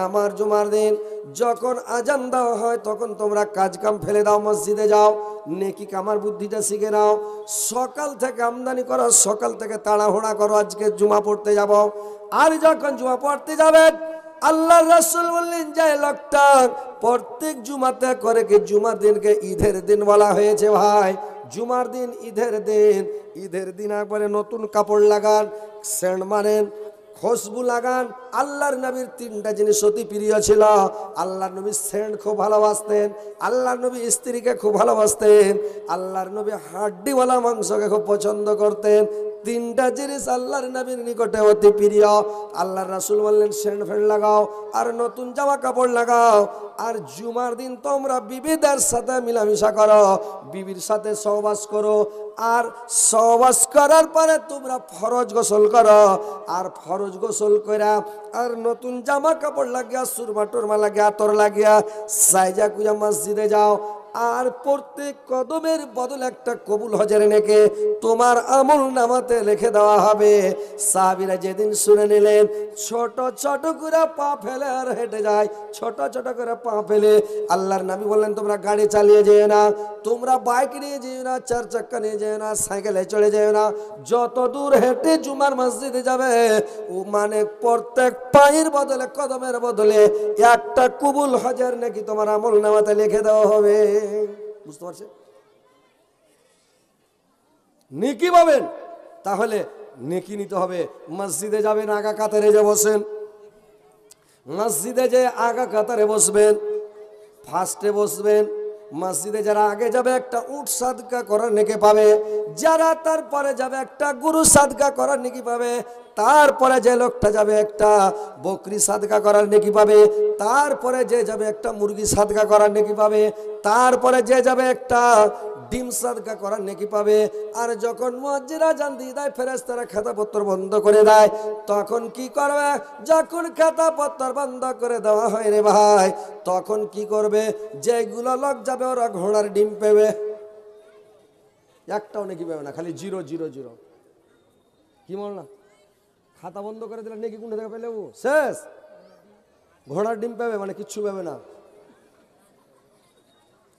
আমার জুমার দিন যখন আজান দেওয়া হয় তখন তোমরা কাজ কাম ফেলে দাও, মসজিদে যাও, নেকি কামার বুদ্ধিটা শিখে নাও। সকাল থেকে আমদানি করো, সকাল থেকে তাড়াহুড়া করো, আজকে জুমা পড়তে যাব। আর যখন জুমা পড়তে যাবেন, আল্লাহর রাসূল বললেন যে লোকটা প্রত্যেক জুমাতে করে কি জুমার দিনকে ঈদের দিন বলা হয়েছে। ভাই, জুমার দিন ঈদের দিন, ঈদের দিন একবারে নতুন কাপড় লাগান, সেন্ট মারেন, খুশবু লাগান। আল্লাহর নবীর তিনটা জিনিস অতি প্রিয় ছিল। আল্লাহর নবী সেন্ট খুব ভালোবাসতেন, আল্লাহর নবী স্ত্রীকে খুব ভালোবাসতেন, আল্লাহর নবী হাড্ডিওয়ালা মাংসকে খুব পছন্দ করতেন। তিনটা জিনিস আল্লাহর নবীর নিকটে অতি প্রিয়। আল্লাহর রাসূল বললেন সেন্ট ফেন্ট লাগাও আর নতুন জামা কাপড় লাগাও। আর জুমার দিন তোমরা বিবিদের সাথে মিলামিশা করো, বিবির সাথে সহবাস করো। আর সহবাস করার পরে তোমরা ফরজ গোসল করো। আর ফরজ গোসল করা আর নতুন জামা কাপড় লাগিয়া, সুরমা টুরমা লাগিয়া, আতর লাগিয়া, সাইজা কুজা মসজিদে যাও। আর প্রত্যেক কদমের বদলে একটা কবুল হজের নেকে তোমার আমল নামাতে লিখে দেওয়া হবে। সাহাবীরা যেদিন শুনে নিলেন, ছোট ছোট করে পা ফেলে আর হেঁটে যায়, ছোট ছোট করে পা ফেলে। আল্লাহর নবী বললেন তোমরা গাড়ি চালিয়ে যেও না, তোমরা বাইক নিয়ে যেও না, চার চাক্কা নিয়ে যেও না, সাইকেলে চড়ে যেও না, যত দূর হেঁটে জুমার মসজিদে যাবে ও মানে প্রত্যেক পায়ের বদলে, কদমের বদলে একটা কবুল হজের নাকি তোমার আমল নামাতে লিখে দেওয়া হবে। বুঝতে পারছেন? নেকি পাবেন, তাহলে নেকি নিতে হবে। মসজিদে যাবেন, আগা কাতারে যে বসেন, মসজিদে যে আগা কাতারে বসবেন, ফার্স্টে বসবেন। মসজিদে যারা আগে যাবে একটা উট সাদকা করার নেকি পাবে, যারা তারপরে যাবে একটা গরু সাদকা করার নেকি পাবে, তারপরে যে লোকটা যাবে একটা বকরি সাদকা করার নেকি পাবে, তারপরে যে যাবে একটা মুরগি সাদকা করার নেকি পাবে, তারপরে যে যাবে একটা ডিম সাদকা করার নেকি পাবে। আর যখন মুয়াজ্জিন আযান দিয়ে দেয়, ফেরেশতারা খাতাপত্র বন্ধ করে দেয়, তখন কি করবে? যখন খাতাপত্র বন্ধ করে দেওয়া হয় রে ভাই, তখন কি করবে? যেগুলো লোক যাবে ওরা ঘোড়ার ডিম পাবে, একটাও নেকি পাবে না, খালি 000। কি বল না? খাতা বন্ধ করে দিলে নেকি কোনটা থেকে পেলে ও শেষ। ঘোড়ার ডিম পাবে মানে কিচ্ছু পাবে না।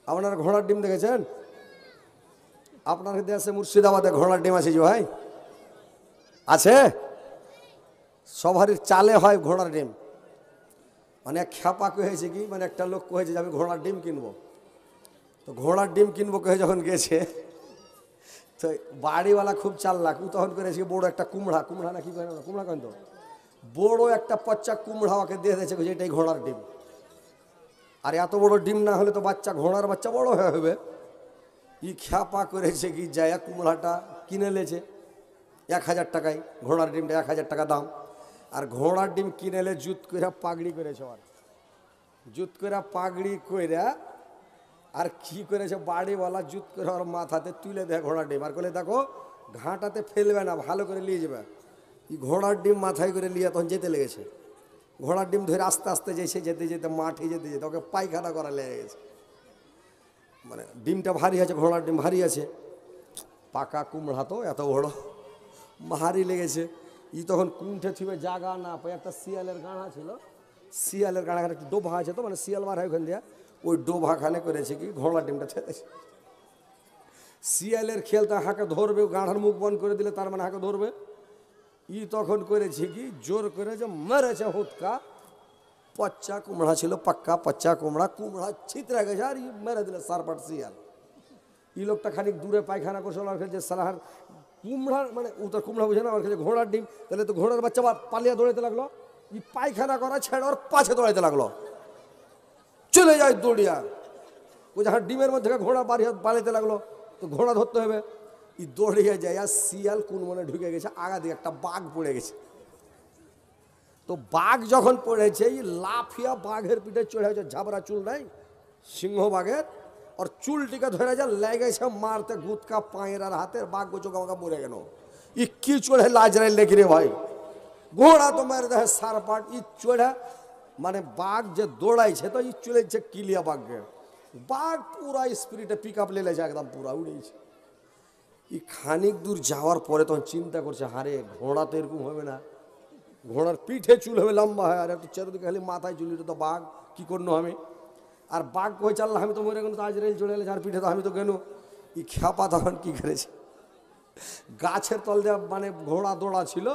আপনারা ঘোড়ার ডিম দেখেছেন? আপনার দেশে মুর্শিদাবাদে ঘোড়ার ডিম আছে যে ভাই? আছে? সবারই চালে হয় ঘোড়ার ডিম। মানে এক খ্যাপা হয়েছে কি, মানে একটা লোক কয়েছে যে আমি ঘোড়ার ডিম কিনবো। তো ঘোড়ার ডিম কিনবো কয়ে যখন গেছে, তো বাড়িওয়ালা খুব চাল্লাক, ও তখন করেছে বড় একটা কুমড়া না কি করে, কুমড়া কেন, তো বড় একটা পচ্চা কুমড়া ওকে দিয়ে দিয়েছে, এটাই ঘোড়ার ডিম। আর এত বড় ডিম না হলে তো বাচ্চা, ঘোড়ার বাচ্চা বড় হয়ে হবে। ই খ্যাপা করেছে কি, যায় কুমড়াটা কিনে লেছে 1000 টাকায়, ঘোড়ার ডিমটা 1000 টাকা দাম। আর ঘোড়ার ডিম কিনেলে জুত করে পাগড়ি করেছে, আর জুত করে পাগড়ি কইরা আর কি করেছে, বাড়িওয়ালা জুত করে ওর মাথাতে তুলে দেয় ঘোড়ার ডিম, আর বলে দেখো ঘাটাতে ফেলবে না, ভালো করে নিয়ে যাবে। এই ঘোড়ার ডিম মাথায় করে নিয়ে তখন যেতে লেগেছে। ঘোড়ার ডিম ধরে আস্তে আস্তে যেতে যেতে মাঠে যেতে যেতে ওকে পায়খানা করা লেগে গেছে। মানে ডিমটা ভারী আছে, ঘোড়ার ডিম ভারী আছে, পাকা কুমড়া তো এত বড়, ভারী লেগেছে। ই তখন কুণ্ঠে থিবে জাগা না পায়, একটা শিয়ালের গাঁড়া ছিল, শিয়ালের গাঁড়াখানে একটা ডোভা আছে, তো মানে শিয়াল মারা ওখান দিয়া ওই ডোভাখানে করেছে কি ঘোড়ার ডিমটা ছেড়েছে। শিয়ালের খেল তো হাঁকে ধরবে, গাঁড়ার মুখ বন্ধ করে দিলে তার মানে হাঁকে ধরবে। ই তখন করেছে কি জোর করে যে মেরেছে হুৎকা, পচ্চা কুমড়া ছিল, পাক্কা পচ্চা কুমড়া, কুমড়া ছিতরা গেছে আর ই মেরে দিলে সারপাট শিয়াল। ই লোকটা খানিক দূরে পায়খানা করছে, আর খেলছে সালাহার কুমড়ার, মানে ও তো কুমড়া বুঝে না, আর খেলছে ঘোড়ার ডিম, তাহলে তো ঘোড়ার বাচ্চা পালিয়া দৌড়াতে লাগলো। ই পায়খানা করা ছেড়ে ওর পাছে দৌড়াইতে লাগলো, চলে যায় দৌড়িয়া। ও যখন ডিমের মধ্যে ঘোড়া পালাইতে লাগলো, তো ঘোড়া ধরতে হবে। ই দৌড়িয়ে যায় আর শিয়াল কোন মনে ঢুকে গেছে, আগা দিয়ে একটা বাঘ পড়ে গেছে। তো বাঘ যখন পড়েছে, এই লাফিয়া বাঘের পিঠে চড়ে গেছে, ঝাবরা চুল নাই সিংহ বাঘের, আর চুলটিকে ধরে যা লেগেছে মারতে গুতকা পায়ের আর হাতের। বাঘ গোচক আমাকে মরে গেল। ই কি চড়ে লাজরাই লেগে রে ভাই, ঘোড়া তো মেরে দেখে সারপাট। ই চড়ে মানে বাঘ যে দৌড়াইছে, তো ই চলেছে কিলিয়া বাঘকে। বাঘ পুরা স্পিরিটে পিক আপ লেলেছে, একদম পুরা উড়েছে। ই খানিক দূর যাওয়ার পরে তখন চিন্তা করছে, হারে ঘোড়া তো এরকম হবে না, ঘোড়ার পিঠে চুল হবে লম্বা হয়, আর একটু চারিদিকে খালি মাথায় চুল, এটা তো বাঘ, কি করলো আমি? আর বাঘ কই চাল্লা, আমি তো মরে গেল, তো আজ রেল চলে এলে, যার পিঠে তো আমি তো কেন ই খ্যাপা তখন কি করেছে, গাছের তল দিয়ে মানে ঘোড়া দৌড়া ছিল,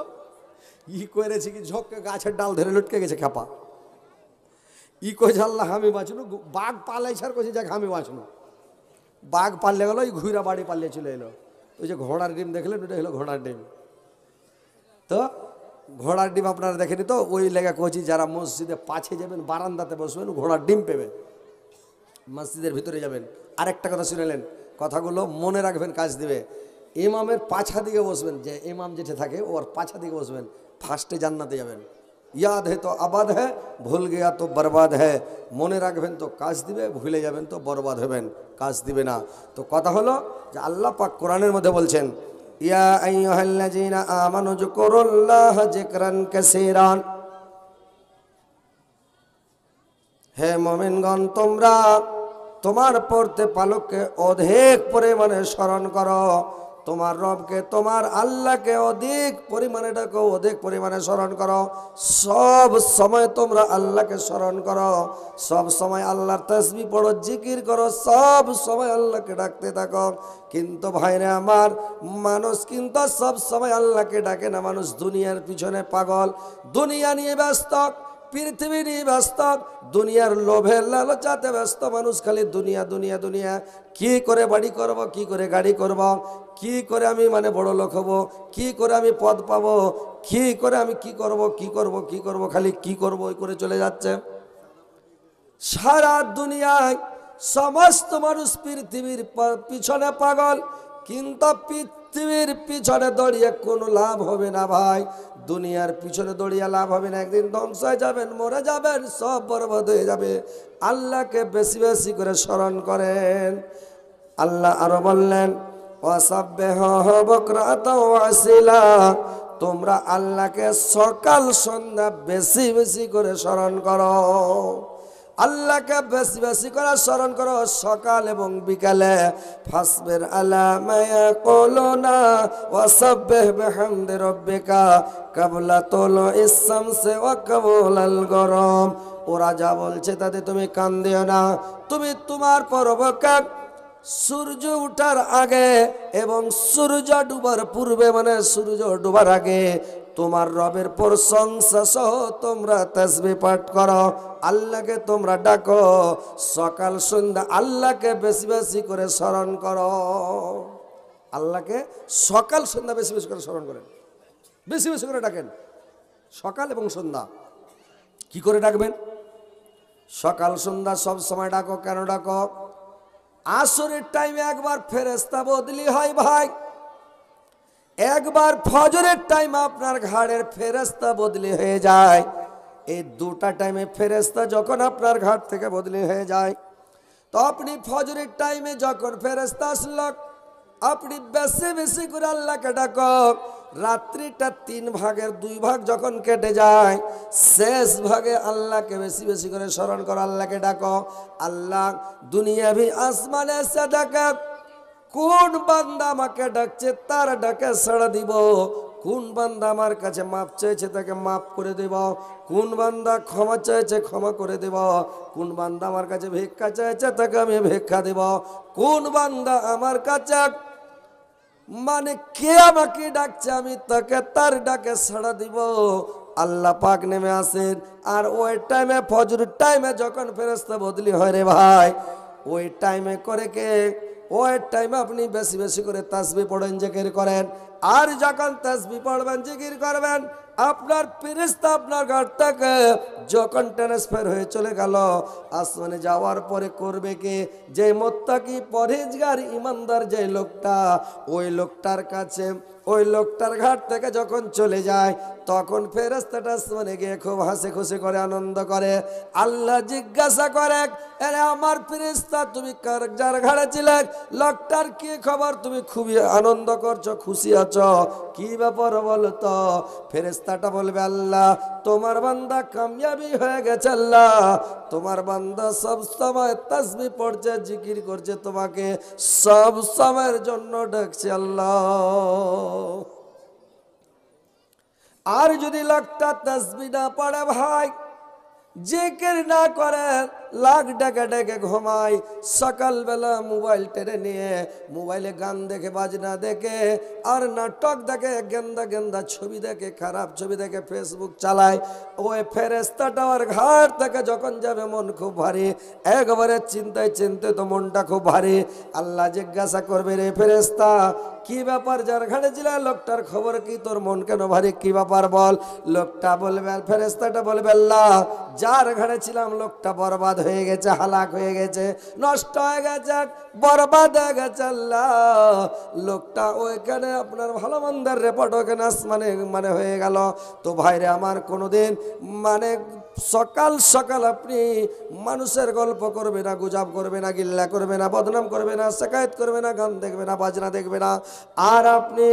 ই করেছে কি ঝোঁককে গাছের ডাল ধরে লটকে গেছে খ্যাপা। ই কই চাল্লা আমি বাঁচলো, বাঘ পালাই ছাড় করছে, যাক আমি বাঁচলো। বাঘ পাল্লে গেল, ওই ঘুরা বাড়ি পাল্লে চলে এলো। ওই যে ঘোড়ার ডিম দেখলেন, ওটা হলো ঘোড়ার ডিম। তো ঘোড়ার ডিম আপনারা দেখেনি তো, ওই লেগে কচি যারা মসজিদে পাছে যাবেন, বারান্দাতে বসবেন, ঘোড়ার ডিম পেবেন। মসজিদের ভিতরে যাবেন, আরেকটা কথা শুনেলেন, কথাগুলো মনে রাখবেন, কাজ দিবে। ইমামের পাছা দিকে বসবেন, যে ইমাম যেটা থাকে ওর পাছা দিকে বসবেন, ফার্স্টে জান্নাতে যাবেন। ইয়াদ হে তো আবাদ হ্যাঁ, ভুল গিয়া তো বরবাদ হ্যাঁ। মনে রাখবেন তো কাজ দিবে, ভুলে যাবেন তো বরবাদ হবেন, কাজ দিবে না। তো কথা হলো যে আল্লাহ পাক কোরআনের মধ্যে বলছেন, ইয়া আইয়ুহাল্লাযীনা আমানু যকুরুল্লাহা যিকরান কাসীরান, হে মুমিনগণ তোমরা তোমার পড়তে পালককে অধিক পরিমাণে স্মরণ করো, তোমার রবকে, তোমার আল্লাহকে অধিক পরিমাণে ডাকো, অধিক পরিমাণে স্মরণ করো। সব সময় তোমরা আল্লাহকে স্মরণ করো, সব সময় আল্লাহর তাসবিহ পড়ো, জিকির করো, সব সময় আল্লাহকে ডাকতে থাকো। কিন্তু ভাইরে আমার, মানুষ কিন্তু সব সময় আল্লাহকে ডাকে না। মানুষ দুনিয়ার পিছনে পাগল, দুনিয়া নিয়ে ব্যস্ত, পৃথিবী নিয়ে ব্যস্ত, দুনিয়ার লোভের লালচাতে ব্যস্ত। মানুষ খালি দুনিয়া দুনিয়া দুনিয়া, কি করে বাড়ি করব, কি করে গাড়ি করব, কি করে আমি মানে বড় লোক হব, কি করে আমি পদ পাবো, কি করে আমি কি করব কি করব কি করব, খালি কি করব ওই করে চলে যাচ্ছে। সারা দুনিয়ায় সমস্ত মানুষ পৃথিবীর পিছনে পাগল, কিন্তু পৃথিবীর পিছনে দৌড়িয়ে কোনো লাভ হবে না ভাই। দুনিয়ার পিছনে দৌড়িয়ে লাভ হবে না, একদিন ধ্বংস হয়ে যাবেন, মরে যাবেন, সব বরবাদ হয়ে যাবে। আল্লাহকে বেশি বেশি করে স্মরণ করেন। আল্লাহ আরো বললেন, ওয়াসাব্বিহু বুকরাতাও ওয়া আসিলা, তোমরা আল্লাহকে সকাল সন্ধ্যা বেশি বেশি করে স্মরণ করো। আল্লাহকে বেশি বেশি করে স্মরণ করো, সকাল এবং বিকালে। ফাসবির আলা মা ইয়াকুলুনা ওয়াসাব্বিহ বিহামদি রাব্বিকা ক্বাবলা তুলুইস শামসি ওয়া ক্বাবলাল গরম। ওরা যা বলছে তাতে তুমি কান দিও না, তুমি তোমার পরবকে সূর্য ওঠার আগে এবং সূর্য ডুবার পূর্বে, মানে সূর্য ডুবার আগে তোমার রবের প্রশংসা সহ তোমরা তাসবিহ পাঠ করো, আল্লাহকে তোমরা ডাকো, সকাল সন্ধ্যা আল্লাহকে বেশি বেশি করে স্মরণ করো। আল্লাহকে সকাল সন্ধ্যা বেশি বেশি করে স্মরণ করেন, বেশি বেশি করে ডাকেন। সকাল এবং সন্ধ্যা কি করে ডাকবেন? সকাল সন্ধ্যা সব সময় ডাকো। কেন ডাকো? আসরের টাইমে একবার ফেরেশতা বদলি হয় ভাই, একবার ফজরের টাইমে আপনার ঘাড়ের ফেরেশতা বদলি হয়ে যায়। এই দুটা টাইমে ফেরেশতা যখন আপনার ঘাট থেকে বদলি হয়ে যায়, তো আপনি ফজরের টাইমে যখন ফেরেশতা আসলো, আপনি বেশি বেশি করে আল্লাহকে ডাকো। রাত্রিটা 3 ভাগের 2 ভাগ যখন কেটে যায়, শেষ ভাগে আল্লাহকে বেশি বেশি করে স্মরণ করো, আল্লাহকে ডাকো। আল্লাহ দুনিয়া ভি আসমানে এসে ডাকে, কোন বান্দা আমাকে ডাকছে তার ডাকে সাড়া দিব, কোন বান্দা আমার কাছে মাপ চাইছে তাকে মাপ করে দেব, কোন বান্দা ক্ষমা চাইছে ক্ষমা করে দেব, কোন বান্দা আমার কাছে ভিক্ষা চাইছে তাকে আমি ভিক্ষা দেব, কোন বান্দা আমার কাছে মানে কে আমাকে ডাকছে আমি তাকে তার ডাকে সাড়া দিব। আল্লাহ পাক নেমে আসেন, আর ওই টাইমে ফজরের টাইমে যখন ফেরেশতা বদলি হয় রে ভাই, ওই টাইমে করে কে, ওই টাইমে আপনি বেশি বেশি করে তাসবিহ পড়েন, জিকির করেন। আর যখন তাসবিহ পড়বেন, জিকির করবেন, আপনার ফেরেশতা আপনার ঘর থেকে যখন ট্রান্সফার হয়ে চলে গেল আসমানে, যাওয়ার পরে করবে কে? যে মুত্তাকি পরহেজগার ইমানদার যে লোকটা, ওই লোকটার কাছে, ওই লোকটার ঘাট থেকে যখন চলে যায়, তখন ফেরেশতাটা আসমানে গিয়ে খুব হাসি খুশি করে, আনন্দ করে। আল্লাহ জিজ্ঞাসা করে, আরে আমার ফেরেশতা তুমি কার যার ঘাড়ে ছিলে, লোকটার কি খবর? তুমি খুবই আনন্দ করছো, খুশি আছো, কি ব্যাপার বলো তো? ফেরেশতাটা বলবে, আল্লাহ তোমার বান্দা কামিয়াবি হয়ে গেছে, আল্লাহ তোমার বান্দা সব সময় তাসবিহ পড়ছে, জিকির করছে, তোমাকে সব সময়ের জন্য ডাকছে আল্লাহ। আর যদি লোকটা তাসবিহ না পড়ে ভাই, জিকির না করে, লাখ টাকা ডেকে ঘুমায়, সকালবেলা মোবাইল টেনে নিয়ে মোবাইলে গান দেখে, বাজনা দেখে, আর নাটক দেখে, গেন্দা গেন্দা ছবি দেখে, খারাপ ছবি দেখে, ফেসবুক চালায়, ওই ফেরেশতাটা আর ঘাট থেকে যখন যাবে মন খুব ভারী, একবারে চিন্তায় চিন্তে তো মনটা খুব ভারী। আল্লাহ জিজ্ঞাসা করবে, রে ফেরেশতা কি ব্যাপার, যার ঘাড়ে ছিল লোকটার খবর কি, তোর মন কেন ভারী, কি ব্যাপার বল। লোকটা বলবে, ফেরেশতাটা বলবে, আল্লাহ যার ঘাড়ে ছিলাম লোকটা বরবাদ হয়ে গেছে, হালাক হয়ে গেছে, নষ্ট হয়ে গেছে, বরবাদ হয়ে গেছে আল্লাহ। লোকটা ওইখানে আপনার ভালো মন্দের রেপোর্ট ওখানে মানে হয়ে গেল। তো ভাইরে আমার কোনোদিন মানে সকাল সকাল আপনি মানুষের গল্প করবে না, গুজব করবে না, গিল্লা করবে না, বদনাম করবে না, শিকায়ত করবে না, গান দেখবে না, বাজনা দেখবে না। আর আপনি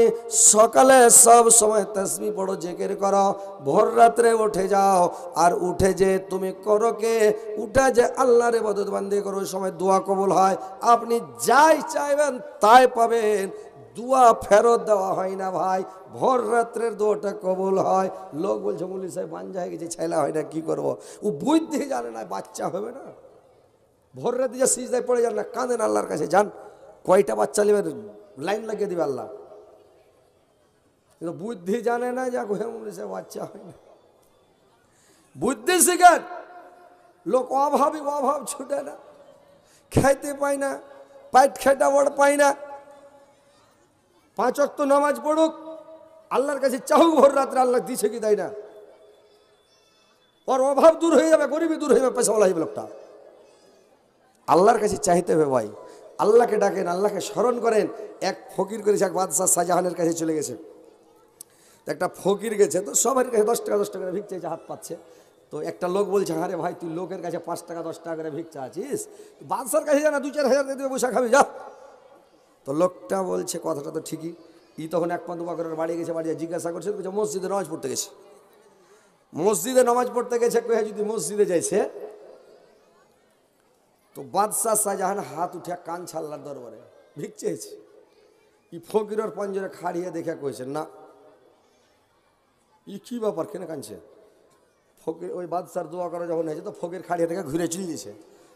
সকালে সব সময় তাসবিহ পড়ো, জিকির করো, ভোর রাত্রে উঠে যাও, আর উঠে যে তুমি করো কে, উঠে যে আল্লাহর ইবাদত বান্দি করো, ওই সময় দোয়া কবুল হয়, আপনি যাই চাইবেন তাই পাবেন। দোয়া ফেরত দেওয়া হয় না ভাই, ভোর রাত্রের দোয়াটা কবুল হয়। লোক বলছে মুলি সাহেব বাঞ্জা হয়ে গেছে, ছেলা হয় না, কি করবো। ও বুদ্ধি জানে না, বাচ্চা হবে না। ভোর রাতে যে সিজদায় পড়ে যান না, কাঁদেন আল্লাহর কাছে, যান কয়টা বাচ্চা নেবে, লাইন লাগিয়ে দিবে আল্লাহ। কিন্তু বুদ্ধি জানে না, যা মুলি সাহেব বাচ্চা হয় না। বুদ্ধি শিখেন। লোক অভাবী, অভাব ছুটে না, খাইতে পায় না, পাইট খেটা বড় পায় না। 5 ওয়াক্ত নামাজ পড়ুক, আল্লাহর কাছে চাহুক ভোর রাত্রে, আল্লাহ দিছে কি দেয় না। ওর অভাব দূর হয়ে যাবে, গরিবী দূর হয়ে যাবে, পয়সাওয়ালা হয়ে যাবে লোকটা। আল্লাহর কাছে চাইতে হবে ভাই, আল্লাহকে ডাকেন, আল্লাহকে স্মরণ করেন। এক ফকির করেছে, এক বাদশাহ শাহজাহানের কাছে চলে গেছে। তো একটা ফকির গেছে, তো সবার কাছে 10 টাকা 10 টাকা করে ভিক চাইছে, হাত পাচ্ছে। তো একটা লোক বলছে, আরে ভাই তুই লোকের কাছে 5 টাকা 10 টাকা করে ভিক চাচ্ছিস, বাদশার কাছে জানা 2-4 হাজার দিয়ে বসে খাবি, যা। তো লোকটা বলছে কথাটা তো ঠিকই। তখন 1 পা 2 পা করে বাড়ি গেছে, বাড়ি জিজ্ঞাসা করছে, মসজিদে নামাজ পড়তে গেছে। মসজিদে নামাজ পড়তে গেছে, যদি মসজিদে যাইছে, তো বাদশাহ শাহজাহান হাত উঠে কান ছাল্লার দরবারে ভিক চেয়েছে। ফকিরের পঞ্জরে খাড়িয়ে দেখে কইছে, না কি ব্যাপার, কেন কানছে। ফকির ওই বাদশার দোয়া করা যখন হয়েছে, তো ফকির খাড়িয়ে থেকে ঘুরে চলে দিয়েছে।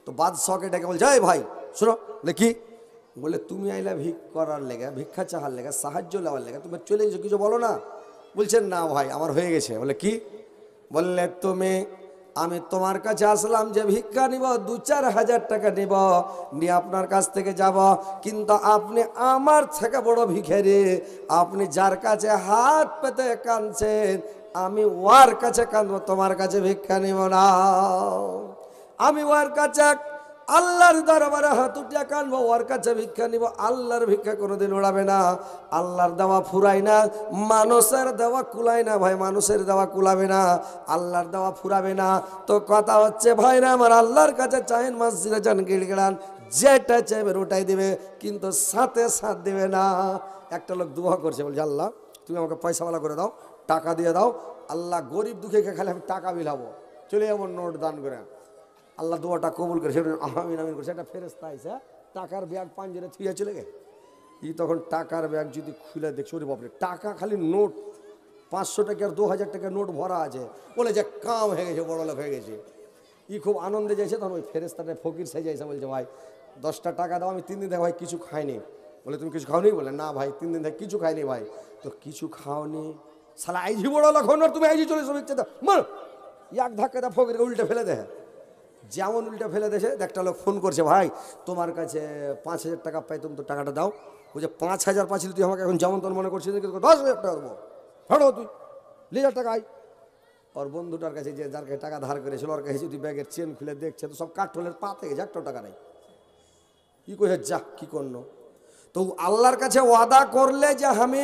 তো বাদশাহকে ডেকে বলছে, এই ভাই শোনো, বলে কি, বলে তুমি আইলা ভিক করার লেগে, ভিক্ষা চাহার লেগে, সাহায্য নেওয়ার লেগে, তুমি চলে গেছো, কিছু বলো না। বলছেন না ভাই আমার হয়ে গেছে। বলে কি, বললে আমি তোমার কাছে আসলাম যে ভিক্ষা নিব, 2-4 হাজার টাকা নিব, নিয়ে আপনার কাছ থেকে যাব, কিন্তু আপনি আমার থেকে বড় ভিখারি, আপনি যার কাছে হাত পেতে কাঁদছেন, আমি ওর কাছে কাঁদবো, তোমার কাছে ভিক্ষা নিব না। আমি ওর কাছে আল্লাহর দরবারে হাত উঠিয়া কাঁদবো, ওর কাছে ভিক্ষা নিব। আল্লাহর ভিক্ষা কোনোদিন উড়াবে না, আল্লাহর দেওয়া ফুরায় না, মানুষের দেওয়া কুলায় না ভাই, মানুষের দেওয়া কুলাবে না, আল্লাহর দেওয়া ফুরাবে না। তো কথা হচ্ছে ভাইরা আমার, আল্লাহর কাছে চাহেন, মসজিদে যান, গিড়গিড়ান, যেটা চাইবেন ওটাই দিবে, কিন্তু সাথে সাথ দিবে না। একটা লোক দোয়া করছে, বলছে আল্লাহ তুমি আমাকে পয়সাওয়ালা করে দাও, টাকা দিয়ে দাও, আল্লাহ গরিব দুঃখীকে খালি আমি টাকা বিলাবো, চলে যাবো নোট দান করে। আল্লাহ দোয়াটা কবুল করে, সেটা আমিন আমিন করছে। একটা ফেরেশতা আইসা টাকার ব্যাগ পাঞ্জরে থুইয়া চলে গে। তখন টাকার ব্যাগ যদি খুলে দেখছো, ওরে বাপরে, টাকা খালি নোট, 500 টাকার 2000 টাকার নোট ভরা আছে। বলে যে কাম হয়ে গেছে, বড় লোক হয়ে গেছে। খুব আনন্দে যাইছে। তখন ওই ফেরেশতাটা ফকির সাইজে আইসা বলছে, ভাই 10টা টাকা দাও, আমি 3 দিন থেকে ভাই কিছু খাইনি। বলে তুমি কিছু খাওনি? বলে না ভাই 3 দিন থেকে কিছু খাইনি ভাই। তো কিছু খাওনি, শালা আইজি বড় লোক হন, তুমি আইজি চলে এসো, ইচ্ছে দাও, মার, এক ধাক্কা দা ফকিরকে উল্টে ফেলে দেয়। যেমন উল্টে ফেলে দেশে, একটা লোক ফোন করছে, ভাই তোমার কাছে 5000 টাকা পাই, তুমি তো টাকাটা দাও। বলছে 5000 পাচ্ছিল, তুই আমাকে এখন যেমন তোর মনে করছিস, 10,000 টাকা দেবো, ভাড়ো তুই 1,000 টাকা আই। ওর বন্ধুটার কাছে, যে যার কাছে টাকা ধার করেছিল, ওর কাছে যদি ব্যাগের চেন খুলে দেখছে, তো সব কাঠলের পা থেকে 1 টাকা নেই। কি কই যা কি করলো। তো আল্লাহর কাছে ওয়াদা করলে যে আমি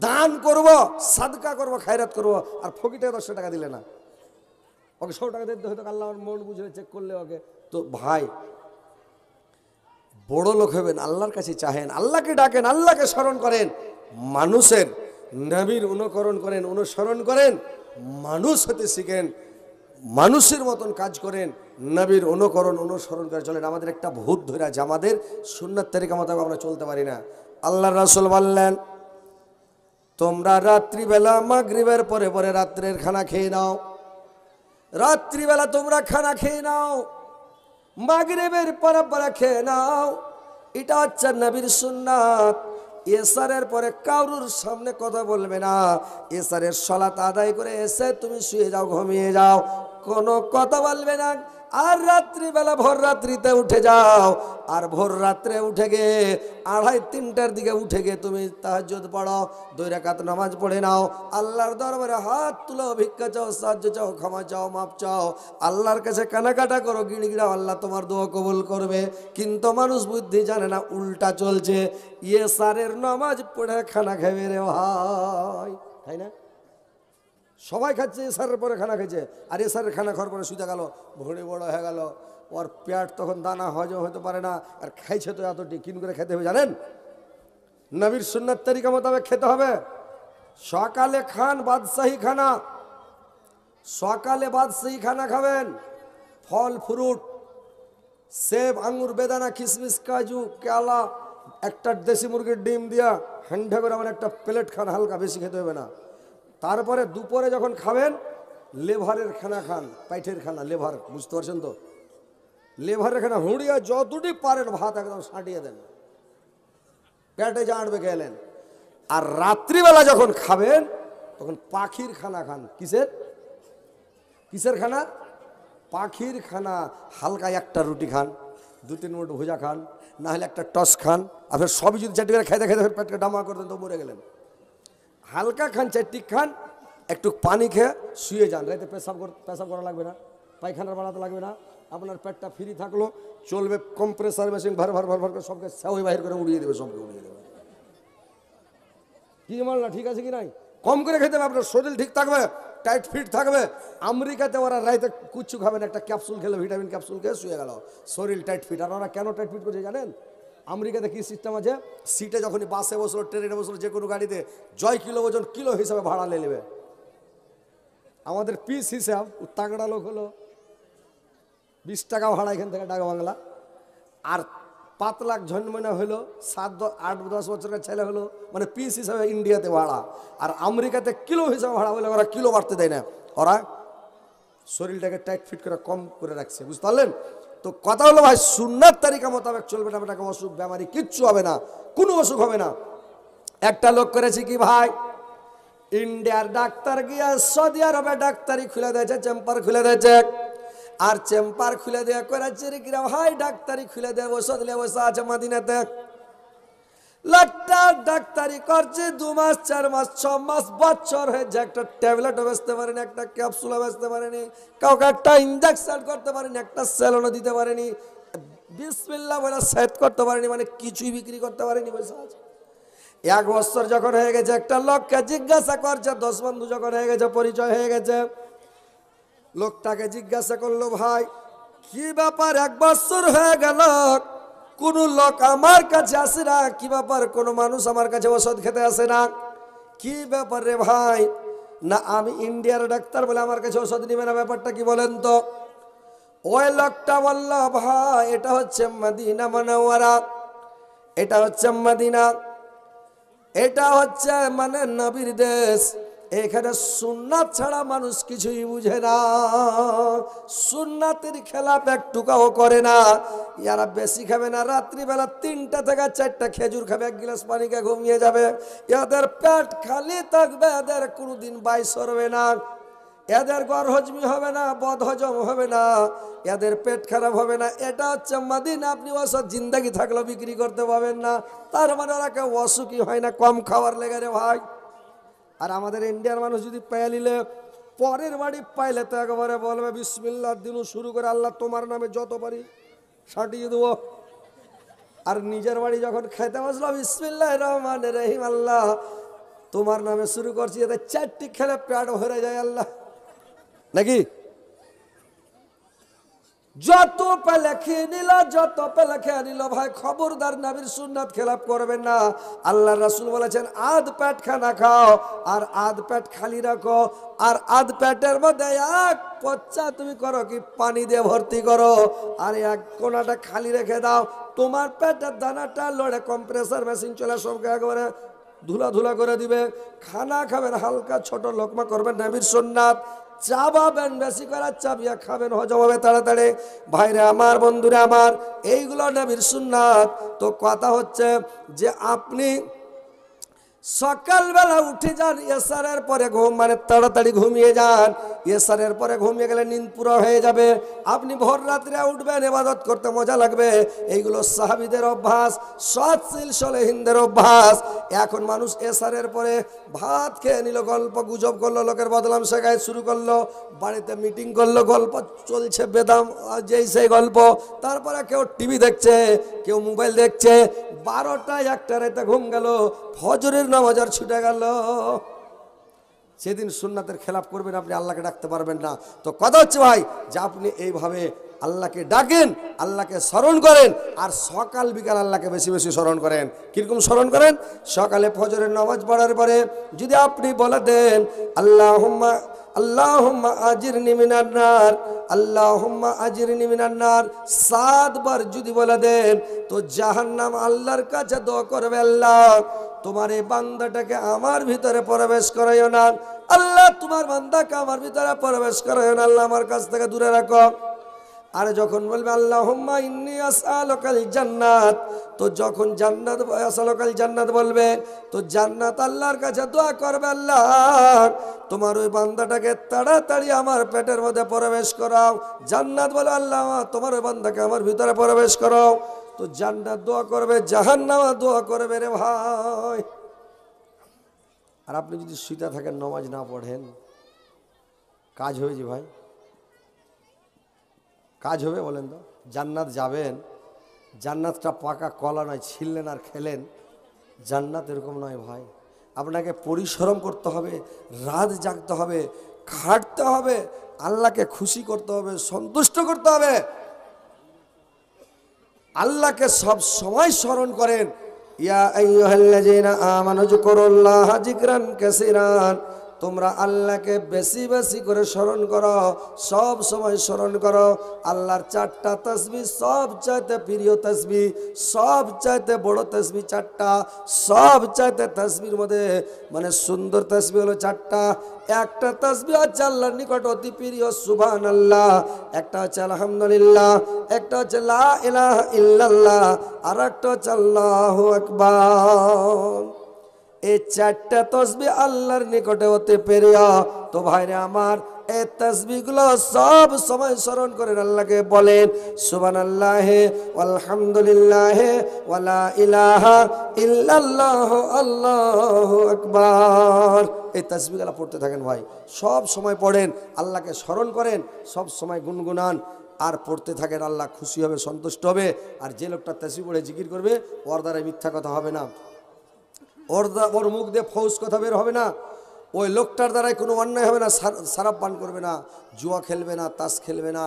দান করব, সাদকা করব, খায়রাত করব, আর ফকিরটাকে 10 টাকা দিলে না, ওকে 100 টাকা দিতে হয়তো, আল্লাহর মন বুঝে চেক করলে ওকে। তো ভাই বড় লোক হবেন, আল্লাহর কাছে চাহেন, আল্লাহকে ডাকেন, আল্লাহকে স্মরণ করেন, মানুষের নবীর অনুকরণ করেন, অনুসরণ করেন, মানুষ হতে শিখেন, মানুষের মতন কাজ করেন, নবীর অনুকরণ অনুসরণ করে চলেন। আমাদের একটা ভূত ধরে আছে, আমাদের সুন্নাত তরিকা মোতাবেক আমরা চলতে পারি না। আল্লাহর রাসূল বললেন, তোমরা রাত্রিবেলা মাগরিবের পরে পরে রাত্রের খানা খেয়ে নাও। রাত্রিবেলা তোমরা খানা খেয়ে নাও, মাগরিবের পরে পরে খেয়ে নাও। এটা হচ্ছে নবীর সুন্নাত। এসারের পরে কারুর সামনে কথা বলবে না। এসারের সালাত আদায় করে এসে তুমি শুয়ে যাও, ঘুমিয়ে যাও, কোনো কথা বলবে না। আর রাত্রিবেলা ভোর রাত্রিতে উঠে যাও, আর ভোর রাত্রে উঠে গিয়ে 2:30-3টার দিকে উঠে গিয়ে তুমি তাহাজ্জুদ পড়ো, 2 রাকাত নামাজ পড়ে নাও। আল্লাহর দরবারে হাত তুলো, ভিক্ষা চাও, সাহায্য চাও, ক্ষমা চাও, মাপ চাও, আল্লাহর কাছে কানাকাটা করো, গিড়গিড়াও, আল্লাহ তোমার দোয়া কবুল করবে। কিন্তু মানুষ বুদ্ধি জানে না, উল্টা চলছে। ইয়েসারের নামাজ পড়ে খানা খাবে রে ভাই, তাই না? সবাই খাচ্ছে, এসারের পরে খানা খেয়েছে, আর এসারের খানা খাওয়ার পরে শুতে গেল, ভুঁড়ি বড় হয়ে গেল, ওর পেট তখন দানা হজম হতে পারে না, আর খাইছে তো এত টিকিন করে খেতে হবে। জানেন, নবীর সুন্নাত তরিকা মোতাবেক খেতে হবে। সকালে খান বাদশাহী খানা, সকালে বাদশাহী খানা খাবেন। ফল ফ্রুট, সেব, আঙ্গুর, বেদানা, কিশমিশ, কাজু, কেলা, একটা দেশি মুরগির ডিম দিয়া হান্ডা করে আমার একটা প্লেট খান, হালকা, বেশি খেতে হবে না। তারপরে দুপুরে যখন খাবেন, লেভারের খানা খান, পাইঠের খানা, লেভার, বুঝতে পারছেন তো? লেভারের খানা হুঁড়িয়া যতটি পারেন ভাত একদম সাঁটিয়ে দেন, পেটে জাঁটবে গেলেন। আর রাত্রিবেলা যখন খাবেন তখন পাখির খানা খান। কিসের কিসের খানা? পাখির খানা। হালকা একটা রুটি খান, 2-3 মিনিট ভুজা খান, না হলে একটা টস খান। আপনার সবই যদি 4টি করে খাইতে খাইতে পেটকে ডামা করতেন তো মরে গেলেন। হালকা খান, 4টি খান, একটু পানি খেয়ে শুয়ে যান। রাতে পেশাব করা লাগবে না, পায়খানা বানাতে লাগবে না, আপনার পেটটা ফ্রি থাকলো, চলবে। কম্প্রেসার মেশিন ভর ভর ভর ভর করে সবকে সেওই বাহির করে উড়িয়ে দেবে, সবকে উড়িয়ে দেবে। কি বল না, ঠিক আছে কি নাই? কম করে খেতে হবে, আপনার শরীর ঠিক থাকবে, টাইট ফিট থাকবে। আমেরিকাতে ওরা রাইতে কুচ্ছু খাবেন, একটা ক্যাপসুল খেলে, ভিটামিন ক্যাপসুল খেয়ে শুয়ে গেল, শরীর টাইট ফিট। আর ওরা কেন টাইট ফিট করছে জানেন? আমেরিকাতে কি সিস্টেম আছে, সিটে যখনই বাসে বসলো, ট্রেনে বসলো, যে কোনো গাড়িতে জয় কিলো ওজন কিলো হিসাবে ভাড়া নিয়ে নেবে। আমাদের পিস হিসাব, তাগড়া লোক হলো 20 টাকা ভাড়া এখান থেকে ডাক বাংলা। আর 5 লাখ ঝনমনা হলো, 7-8-10 বছরের ছেলে হলো, মানে পিস হিসাবে ইন্ডিয়াতে ভাড়া। আর আমেরিকাতে কিলো হিসাবে ভাড়া, বলে ওরা কিলো বাড়তে দেয় না, ওরা শরীরটাকে টাইট ফিট করে কম করে রাখছে, বুঝতে পারলেন তো? কথা হলো ভাই, সুন্নাত তারিকা মোতাবেক চলবে না, আপনাকে অসুখ বেমারি কিচ্ছু হবে না, কোনো অসুখ হবে না। একটা লোক করেছি কি ভাই, ইন্ডিয়ার ডাক্তার গিয়া সৌদি আরবে ডাক্তারি খুলে দিয়েছে, চেম্বার খুলে দিয়েছে। আর চেম্বার খুলে দেওয়া করেছে রে কিরা ভাই, ডাক্তারি খুলে দেয়, ওষুধ নিয়ে বসে আছে মদিনাতে। লাখটা ডাক্তারি করছে, 2 মাস, 4 মাস, 6 মাস, বছর হয়েছে, একটা ট্যাবলেটও বেচতে পারেনি, একটা ক্যাপসুলও বেচতে পারেনি, কাউকে একটা ইঞ্জেকশন করতে পারেনি, একটা সেলনও দিতে পারেনি, বিসমিল্লাহ বলে সেট করতে পারেনি, মানে কিছুই বিক্রি করতে পারেনি, বসে আছে। 1 বছর যখন হয়ে গেছে, একটা লোককে জিজ্ঞাসা করছে, 10 বন্ধু যখন হয়ে গেছে, পরিচয় হয়ে গেছে, লোকটাকে জিজ্ঞাসা করলো, ভাই কি ব্যাপার, 1 বছর হয়ে গেল কোন লোক আমার কাছে আসে না, কি ব্যাপার, কোন মানুষ আমার কাছে ওষুধ খেতে আসে না, কি ব্যাপার রে ভাই? না আমি ইন্ডিয়ার ডাক্তার, বলে আমার কাছে ওষুধ নিবে না, ব্যাপারটা কি বলেন তো? ওই লোকটা বলল, ভাই এটা হচ্ছে মদিনা মুনাওয়ারা, এটা হচ্ছে মদিনা, এটা হচ্ছে মানে নবীর দেশ, এখানে সুন্নাত ছাড়া মানুষ কিছুই বুঝে না, সুন্নাতের খেলাপ একটুকাও করে না। ইয়ারা বেশি খাবে না, রাত্রিবেলা 3টা থেকে 4টা খেজুর খাবে, 1 গ্লাস পানি খেয়ে ঘুমিয়ে যাবে। এদের পেট খালি থাকবে, এদের কোনোদিন বাইশ হবে না, এদের গড় হজমি হবে না, বদ হজম হবে না, এদের পেট খারাপ হবে না। এটা হচ্ছে মদিনা। আপনি ওষুধ জিন্দাগি থাকলেও বিক্রি করতে পাবেন না। তার মানে ওরা কেউ অসুখী হয় না, কম খাওয়ার লেগে রে ভাই। আর আমাদের ইন্ডিয়ার মানুষ যদি পেয়ে নিলে, পরের বাড়ি পাইলে তো একেবারে বলবে বিসমিল্লাহ দিনু শুরু করে, আল্লাহ তোমার নামে যত পারি সাটিয়ে দেবো। আর নিজের বাড়ি যখন খাইতে বসলো, বিসমিল্লাহির রহমানির রহিম, আল্লাহ তোমার নামে শুরু করছি, এদের 4টি খেলে পেট ভরে যায় আল্লাহ, নাকি? যত পেলে খেয়ে নিল, যত পেলে খেয়ে নিল, ভাই খবরদার নবীর সুন্নাত খেলাপ করবেন না। আল্লাহ রাসূল বলেছেন, আধ পেট খানা খাও আর আধ পেট খালি রাখো, আর আধ পেটের মধ্যে 1 পচ্চা তুমি করো কি পানি দিয়ে ভর্তি করো, আর 1 কোনাটা খালি রেখে দাও। তোমার পেটের দানাটা লড়ে কম্প্রেসার মেশিন চলে সবকে একবারে ধুলা ধুলা করে দিবে। খানা খাবেন, হালকা ছোট লোকমা করবেন, নবীর সুন্নাত। চাবাবেন, বেশি করে চাবিয়া খাবেন, হজম হবে তাড়াতাড়ি। ভাইরে আমার, বন্ধুরা আমার, এইগুলো নবীর সুন্নাত। তো কথা হচ্ছে যে আপনি সকালবেলা উঠে যান, এসারের পরে ঘুম, মানে তাড়াতাড়ি ঘুমিয়ে যান। এসারের পরে ঘুমিয়ে গেলে নিন্দ পুরো হয়ে যাবে। আপনি ভোর রাত্রে উঠবেন, ইবাদত করতে মজা লাগবে। এইগুলো সাহাবীদের অভ্যাস, সৎশীল সলেহিনদের অভ্যাস। এখন মানুষ এসারের পরে ভাত খেয়ে নিল, গল্প গুজব করলো, লোকের বদলাম শেখায় শুরু করলো, বাড়িতে মিটিং করলো, গল্প চলছে বেদাম যেই সেই গল্প। তারপরে কেউ টিভি দেখছে, কেউ মোবাইল দেখছে। 12টা 1টা রাতে ঘুম গেল, ফজরের নামাজ আর ছুটে গেল। সেদিন সুন্নাতের খেলাপ করবেন, আপনি আল্লাহকে ডাকতে পারবেন না। তো কথা হচ্ছে ভাই যে আপনি এইভাবে আল্লাহকে ডাকেন, আল্লাহকে স্মরণ করেন, আর সকাল বিকাল আল্লাহকে বেশি বেশি স্মরণ করেন। কিরকম স্মরণ করেন? সকালে ফজরের নামাজ পড়ার পরে যদি আপনি বলে দেন আল্লাহুম্মা আল্লাহুম্মা আজিরনি মিনান নার, আল্লাহুম্মা আজিরনি মিনান নার 7 বার যদি বলে দেন, তো জাহান্নাম আল্লাহর কাছে দোয়া করবে, আল্লাহ তোমার এই বান্দাটাকে আমার ভিতরে প্রবেশ করাইও না, আল্লাহ তোমার বান্দাকে আমার ভিতরে প্রবেশ করাইও না, আল্লাহ আমার কাছ থেকে দূরে রাখো। আর যখন বলবে আল্লাহুম্মা ইন্নী আসআলুকাল জান্নাত, তো যখন জান্নাত আসআলুকাল জান্নাত বলবে, তো জান্নাত আল্লাহর কাছে দোয়া করবে, আল্লাহ তোমার ওই বান্দাটাকে তাড়াতাড়ি আমার পেটের মধ্যে প্রবেশ করাও। জান্নাত বলে আল্লাহ তোমার ওই বান্দাকে আমার ভিতরে প্রবেশ করাও। তো জান্নাত দোয়া করবে, জাহান্নাম দোয়া করবে রে ভাই। আর আপনি যদি শুইতে থাকেন, নামাজ না পড়েন, কাজ হবে যে ভাই? কাজ হবে বলেন তো? জান্নাত যাবেন, জান্নাতটা পাকা কলা নয়, ছিললেন আর খেলেন। জান্নাত এরকম নয় ভাই। আপনাকে পরিশ্রম করতে হবে, রাত জাগতে হবে, খাটতে হবে, আল্লাহকে খুশি করতে হবে, সন্তুষ্ট করতে হবে। আল্লাহকে সব সময় স্মরণ করেন। ইয়া আইয়ুহাল্লাযীনা আমানু যকুরুল্লাহা যিকরান কাসীরান, তোমরা আল্লাহকে বেশি বেশি করে স্মরণ করো, সব সময় স্মরণ করো। আল্লাহর 4টা তাসবিহ সব চাইতে প্রিয় তাসবিহ, সব চাইতে বড় তাসবিহ 4টা। সব চাইতে তাসবিহর মধ্যে মানে সুন্দর তাসবিহ হলো 4টা। একটা তাসবিহ হচ্ছে আল্লাহর নিকট অতি প্রিয় সুবহানাল্লাহ, একটা হচ্ছে আলহামদুলিল্লাহ, একটা হচ্ছে লা ইলাহা ইল্লাল্লাহ, আর একটা হচ্ছে আল্লাহু আকবার। এই 4টা তাসবিহ আল্লাহর নিকটে অতি প্রিয়। তো ভাইরে আমার, এই তাসবিহগুলো সব সময় স্মরণ করেন, আল্লাহকে বলেন সুবহানাল্লাহ আলহামদুলিল্লাহ ওয়ালা ইলাহা ইল্লাল্লাহ আল্লাহু আকবার। এই তাসবিহগুলো পড়তে থাকেন ভাই, সব সময় পড়েন, আল্লাহকে স্মরণ করেন, সব সময় গুনগুনান আর পড়তে থাকেন। আল্লাহ খুশি হবে, সন্তুষ্ট হবে। আর যে লোকটা তাসবিহ পড়ে জিকির করবে, ওর দ্বারা মিথ্যা কথা হবে না, ওর মুখ দিয়ে ফৌজ কথা বের হবে না, ওই লোকটার দ্বারাই কোনো অন্যায় হবে না। সারাপ পান করবে না, জুয়া খেলবে না, তাস খেলবে না,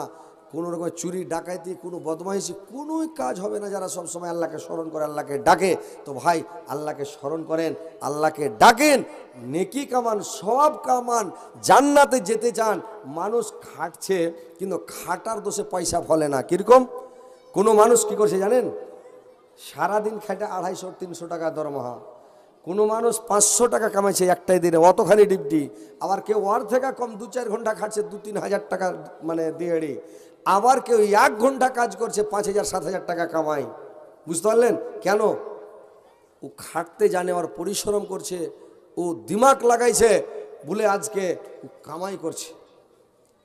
কোনো রকম চুরি ডাকাইতি, কোনো বদমাইশি, কোনোই কাজ হবে না। যারা সব সময় আল্লাহকে স্মরণ করে, আল্লাহকে ডাকে, তো ভাই আল্লাহকে স্মরণ করেন, আল্লাহকে ডাকেন, নেকি কামান, সব কামান। জান্নাতে যেতে চান। মানুষ খাটছে, কিন্তু খাটার দোষে পয়সা ফলে না। কীরকম? কোনো মানুষ কি করছে জানেন? সারাদিন খাটে 250-300 টাকা দরমহা। কোনো মানুষ 500 টাকা কামাইছে একটাই দিনে, অতখানি ডিপটি। আবার কেউ ওর থেকে কম 2-4 ঘন্টা খাটছে 2-3 হাজার টাকা মানে দিয়েড়ি। আবার কেউ 1 ঘন্টা কাজ করছে 5,000-7,000 টাকা কামাই। বুঝতে পারলেন কেন? ও খাটতে জানে, ওর পরিশ্রম করছে, ও দিমাগ লাগাইছে বলে আজকে ও কামাই করছে,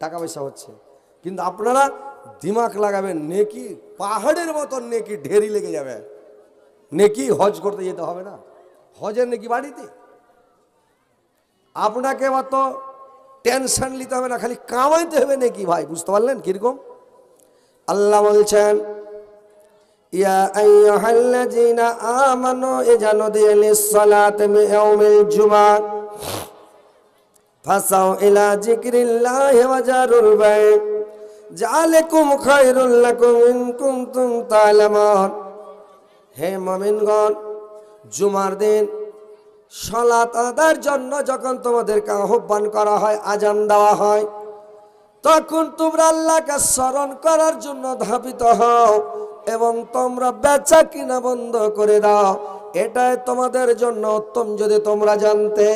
টাকা পয়সা হচ্ছে। কিন্তু আপনারা দিমাগ লাগাবেন, নেকি পাহাড়ের মতন নেকি ঢেরি লেগে যাবে। নেকি হজ করতে যেতে হবে না, হজের নেকি বাড়িতে। আপনাকে অত টেনশন নিতে হবে না, খালি কামাইতে হবে নাকি ভাই। বুঝতে পারলেন কিরকম? আল্লাহ বলছেন ইয়া আইয়ুহাল্লাযীনা আমানু ইযা নুদিয়া লিস-সালাতি মিন ইয়াউমিল জুমআ ফাসাউ ইলা যিকরিল্লাহি ওয়া জারুল বাই' যালিকুম খায়রুল লাকুম ইন কুনতুম তা'লামুন। হে মুমিনগণ, জুমার দিন সালাত আদায়ের জন্য যখন তোমাদেরকে আহ্বান করা হয়, আজান দেওয়া হয়, তখন তোমরা আল্লাহকে স্মরণ করার জন্য ধাবিত হও এবং তোমরা বেচা কিনা বন্ধ করে দাও। এটাই তোমাদের জন্য উত্তম যদি তোমরা জানতে।